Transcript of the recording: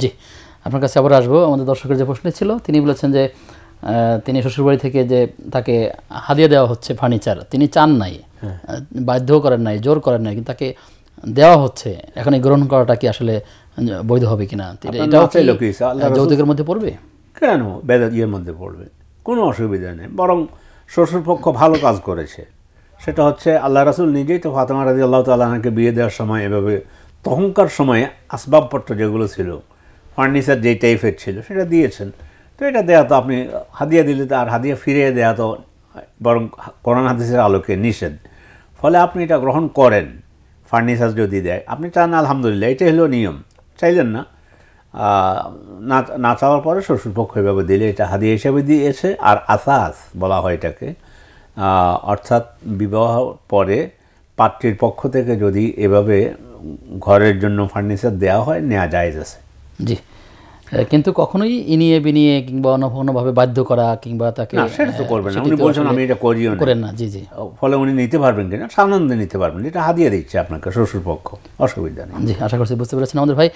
জি, আপনার কাছে আবার আসবো। আমাদের দর্শকের যে প্রশ্ন ছিল, তিনি বলেছেন যে তিনি শ্বশুরবাড়ি থেকে যে তাকে হাদিয়া দেওয়া হচ্ছে ফার্নিচার, তিনি চান নাই, বাধ্য করেন নাই, জোর করেন নাই, কিন্তু তাকে দেওয়া হচ্ছে। এখন এই গ্রহণ করাটা কি আসলে বৈধ হবে কিনা? এটাও কি যৌতুকের মধ্যে পড়বে? কেন ইয়ের মধ্যে পড়বে? কোনো অসুবিধা নেই, বরং শ্বশুরপক্ষ ভালো কাজ করেছে। সেটা হচ্ছে আল্লাহ রাসূল নিজেই তো ফাতেমা রাদিয়াল্লাহু তাআলা আনহাকে বিয়ে দেওয়ার সময় এভাবে তখনকার সময়ে আসবাবপত্র যেগুলো ছিল, ফার্নিচার যেই টাইপের ছিল সেটা দিয়েছেন। তো এটা দেওয়া তো, আপনি হাদিয়া দিলে তো আর হাদিয়া ফিরিয়ে দেওয়া তো বরং কোরআন হাদিসের আলোকে নিষেধ। ফলে আপনি এটা গ্রহণ করেন। ফার্নিচার যদি দেয়, আপনি চান আলহামদুলিল্লাহ, এটাই হলো নিয়ম। চাইলেন না, না চাওয়ার পরে শ্বশুরপক্ষ এভাবে দিলে এটা হাদিয়া হিসাবে দিয়েছে। আর আসাস বলা হয় এটাকে, অর্থাৎ বিবাহ পরে পাত্রীর পক্ষ থেকে যদি এভাবে ঘরের জন্য ফার্নিচার দেওয়া হয়, নেওয়া জায়েজ আছে। জি, কিন্তু কখনোই ইনিয়ে বিনিয়ে কিংবা অন্যভাবে বাধ্য করা কিংবা তাকে, না, সেটা তো করবেন না। উনি বলছেন আমি এটা করিও না, করেন না। জি জি, ফলে উনি নিতে পারবেন কিনা? সানন্দে নিতে পারবেন, এটা হাদিয়া দিচ্ছে আপনাকে শ্বশুরপক্ষ, অসুবিধা নেই। জি, আশা করছি বুঝতে পেরেছেন আমাদের ভাই।